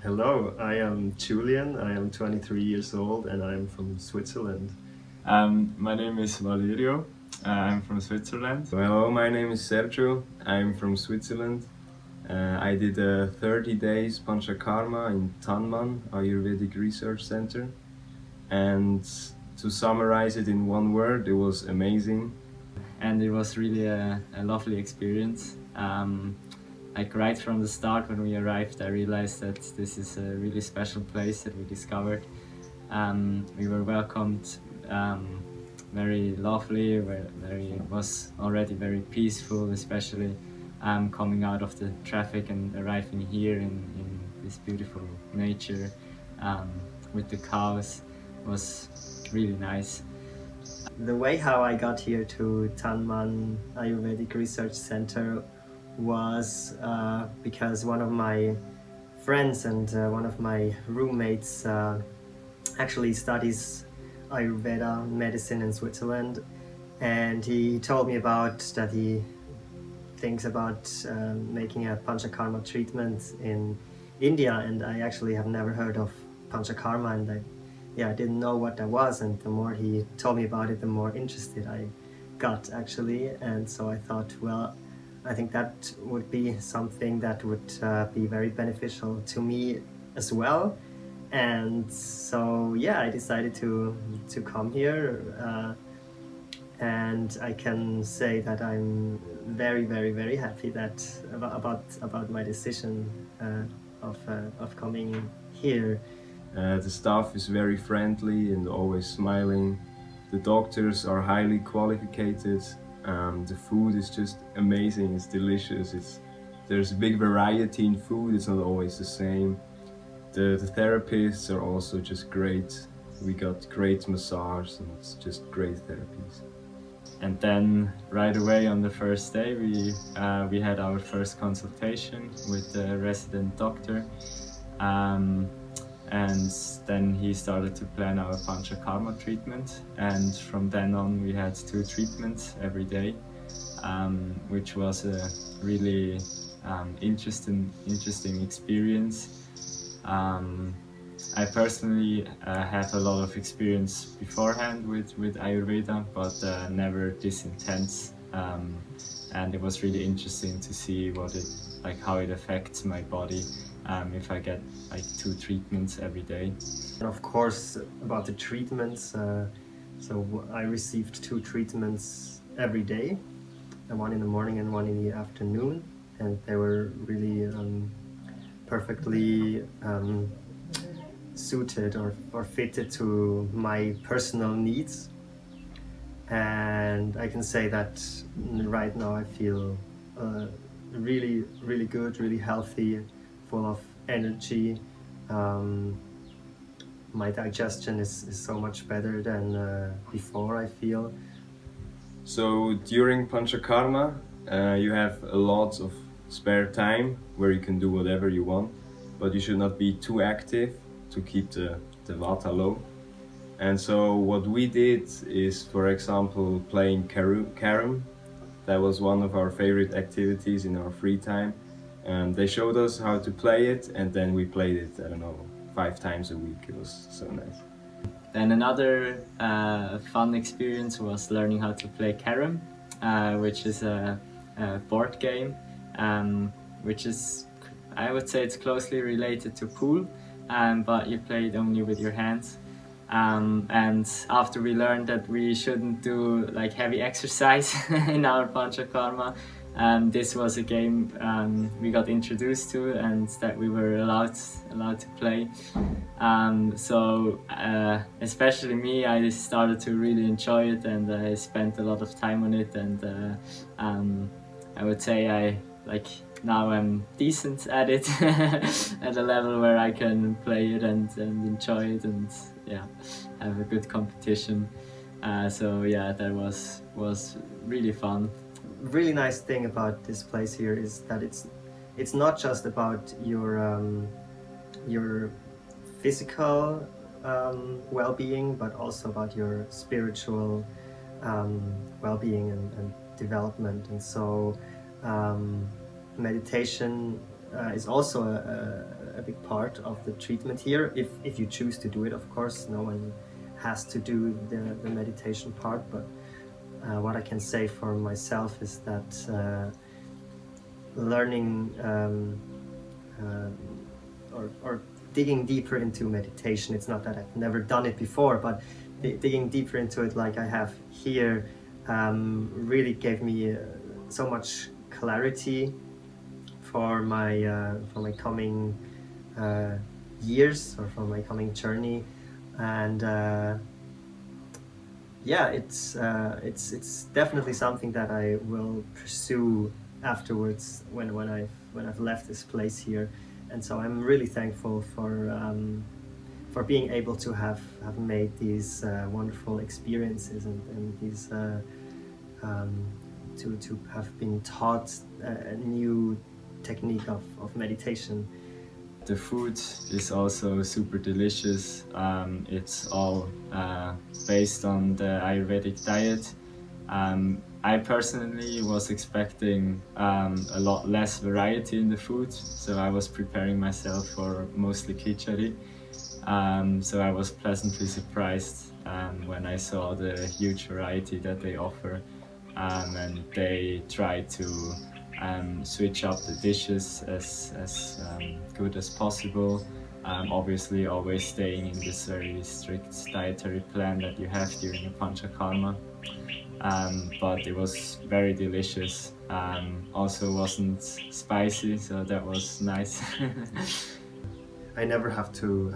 Hello, I am Julian. I am 23 years old and I am from Switzerland. My name is Valerio. I'm from Switzerland. Hello, my name is Sergio. I'm from Switzerland. I did a 30 days Panchakarma in Tanman, Ayurvedic Research Center. And to summarize it in one word, it was amazing. And it was really a lovely experience. Like right from the start when we arrived, I realized that this is a really special place that we discovered. We were welcomed very lovely, it was already very peaceful, especially coming out of the traffic and arriving here in this beautiful nature with the cows was really nice. The way how I got here to Tanman Ayurvedic Research Center was because one of my friends and one of my roommates actually studies Ayurveda medicine in Switzerland, and he told me about that he thinks about making a Panchakarma treatment in India, and I actually have never heard of Panchakarma, and I didn't know what that was, and the more he told me about it, the more interested I got actually, and so I thought, well, I think that would be something that would be very beneficial to me as well. And so yeah, I decided to come here, and I can say that I'm very, very, very happy that about my decision of coming here. The staff is very friendly and always smiling. The doctors are highly qualified. The food is just amazing. It's delicious. There's a big variety in food. It's not always the same. The therapists are also just great. We got great massage and it's just great therapies. And then right away on the first day, we had our first consultation with the resident doctor, and then he started to plan our Panchakarma treatment. And from then on, we had 2 treatments every day, which was a really interesting experience. I personally have a lot of experience beforehand with Ayurveda, but never this intense. And it was really interesting to see how it affects my body if I get like 2 treatments every day. And of course, about the treatments, so I received 2 treatments every day, and one in the morning and one in the afternoon, and they were really perfectly suited or fitted to my personal needs. And I can say that right now I feel really, really good, really healthy, full of energy. My digestion is so much better than before, I feel. So during Panchakarma, you have a lot of spare time where you can do whatever you want, but you should not be too active to keep the vata low. And so what we did is, for example, playing carom. That was one of our favorite activities in our free time. And they showed us how to play it, and then we played it, I don't know, 5 times a week. It was so nice. Then another fun experience was learning how to play carom, which is a board game, which is, I would say it's closely related to pool, but you play it only with your hands. And after we learned that we shouldn't do like heavy exercise in our Panchakarma, this was a game we got introduced to and that we were allowed to play. So especially me, I started to really enjoy it, and I spent a lot of time on it. And I would say now I'm decent at it, at a level where I can play it and enjoy it, and have a good competition. So yeah, that was really fun. Really nice thing about this place here is that it's not just about your physical well-being, but also about your spiritual well-being and development. And so meditation is also a big part of the treatment here, if you choose to do it, of course. No one has to do the meditation part, but what I can say for myself is that learning or digging deeper into meditation, it's not that I've never done it before, but digging deeper into it like I have here really gave me so much clarity for my coming years, or for my coming journey. And yeah, it's definitely something that I will pursue afterwards when I've left this place here. And so I'm really thankful for being able to have made these wonderful experiences, and these to have been taught a new technique of meditation. The food is also super delicious. It's all based on the Ayurvedic diet. I personally was expecting a lot less variety in the food, so I was preparing myself for mostly khichdi. So I was pleasantly surprised when I saw the huge variety that they offer, and they try to switch up the dishes as good as possible. Obviously always staying in this very strict dietary plan that you have during the Panchakarma. But it was very delicious. Also wasn't spicy, so that was nice. I never have to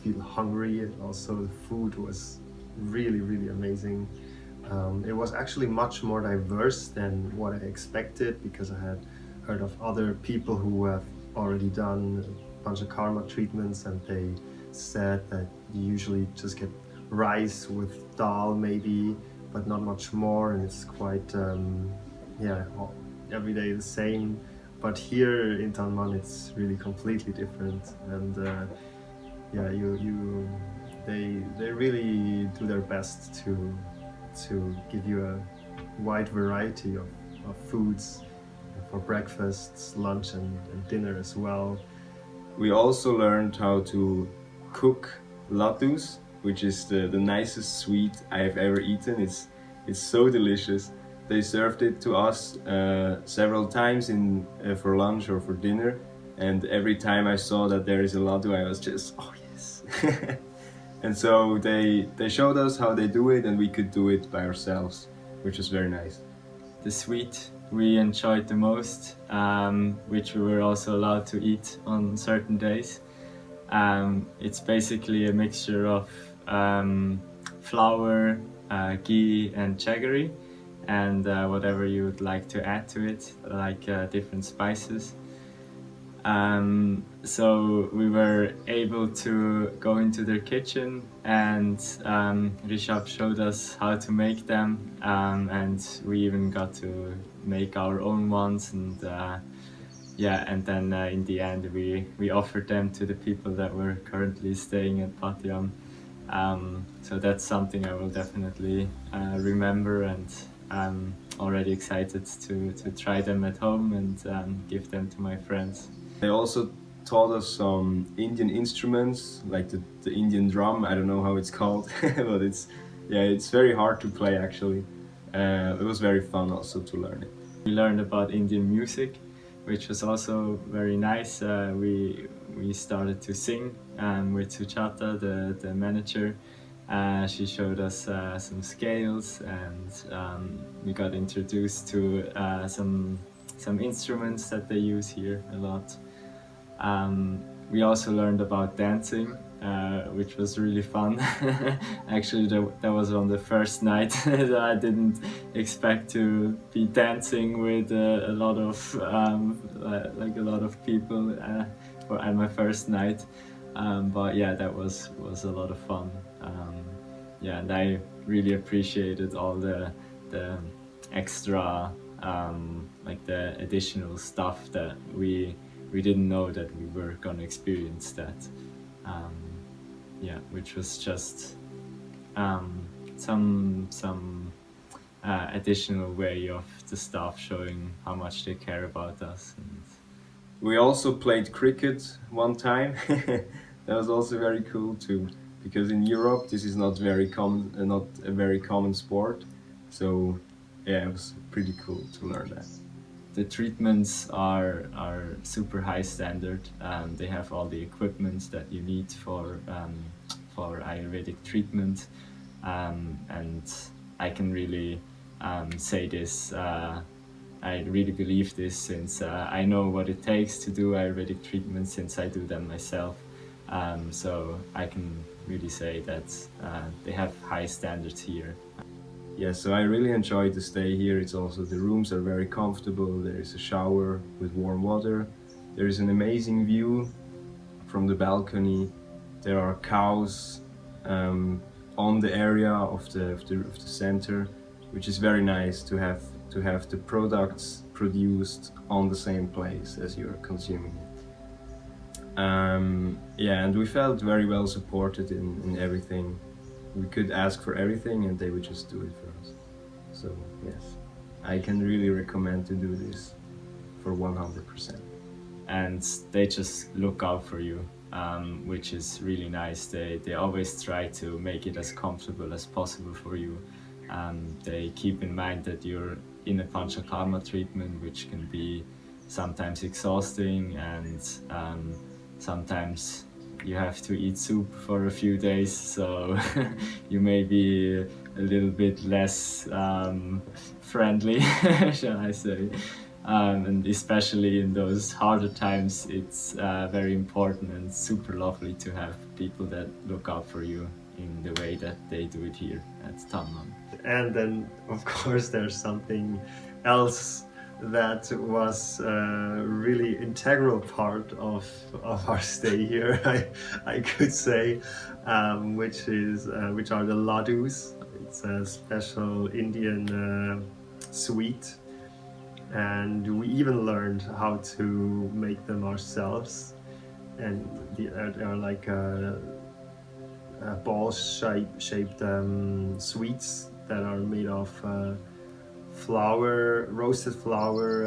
feel hungry, and also the food was really amazing. It was actually much more diverse than what I expected, because I had heard of other people who have already done Panchakarma treatments, and they said that you usually just get rice with dal maybe, but not much more, and it's quite every day the same. But here in Tanman it's really completely different, and they really do their best to give you a wide variety of foods for breakfasts, lunch and dinner as well. We also learned how to cook laddus, which is the nicest sweet I have ever eaten. It's so delicious. They served it to us several times for lunch or for dinner, and every time I saw that there is a laddu, I was just, oh yes. And so they showed us how they do it, and we could do it by ourselves, which was very nice. The sweet we enjoyed the most, which we were also allowed to eat on certain days. It's basically a mixture of flour, ghee and jaggery, and whatever you would like to add to it, like different spices. So we were able to go into their kitchen, and Rishabh showed us how to make them, and we even got to make our own ones, and and then in the end we offered them to the people that were currently staying at Patyam. So that's something I will definitely remember, and I'm already excited to try them at home and give them to my friends. They also taught us some Indian instruments, like the Indian drum. I don't know how it's called, but it's very hard to play actually. It was very fun also to learn it. We learned about Indian music, which was also very nice. We started to sing with Suchata, the manager. She showed us some scales, and we got introduced to some instruments that they use here a lot. We also learned about dancing, which was really fun. Actually, that was on the first night that I didn't expect to be dancing with a lot of people at my first night. But yeah, that was a lot of fun. And I really appreciated all the extra, like the additional stuff that we didn't know that we were gonna experience that. Which was just some additional way of the staff showing how much they care about us, and We also played cricket one time. That was also very cool too, because in Europe this is not very common, not a very common sport. So yeah, it was pretty cool to learn that. The treatments are super high standard. They have all the equipment that you need for Ayurvedic treatment, and I can really say this. I really believe this since I know what it takes to do Ayurvedic treatment since I do them myself. So I can really say that they have high standards here. Yeah, so I really enjoyed the stay here. It's also, the rooms are very comfortable. There is a shower with warm water. There is an amazing view from the balcony. There are cows on the area of the center, which is very nice to have the products produced on the same place as you're consuming it. Yeah, and we felt very well supported in everything. We could ask for everything and they would just do it for us. So yes, I can really recommend to do this for 100%. And they just look out for you, which is really nice. They always try to make it as comfortable as possible for you. They keep in mind that you're in a Panchakarma treatment, which can be sometimes exhausting, and sometimes you have to eat soup for a few days, so you may be a little bit less friendly, shall I say. And especially in those harder times, it's very important and super lovely to have people that look out for you in the way that they do it here at Tanman. And then, of course, there's something else that was a really integral part of our stay here, I could say, which are the ladus. It's a special Indian sweet, and we even learned how to make them ourselves. And they are like ball-shaped sweets that are made of flour, roasted flour,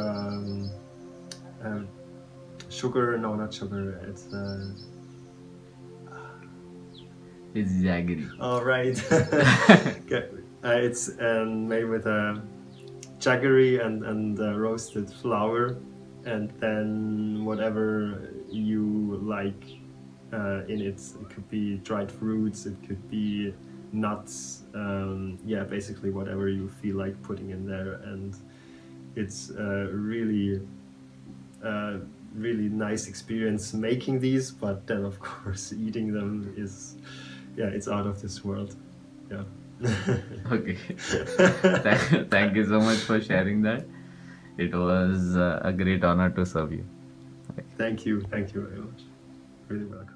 sugar. No, not sugar. It's jaggery. Oh, right. It's made with jaggery and roasted flour, and then whatever you like in it. It could be dried fruits, it could be nuts, yeah, basically whatever you feel like putting in there. And it's a really nice experience making these, but then of course eating them is, yeah, it's out of this world. Yeah. Okay. Thank you so much for sharing that. It was a great honor to serve you. Thank you very much. Really welcome.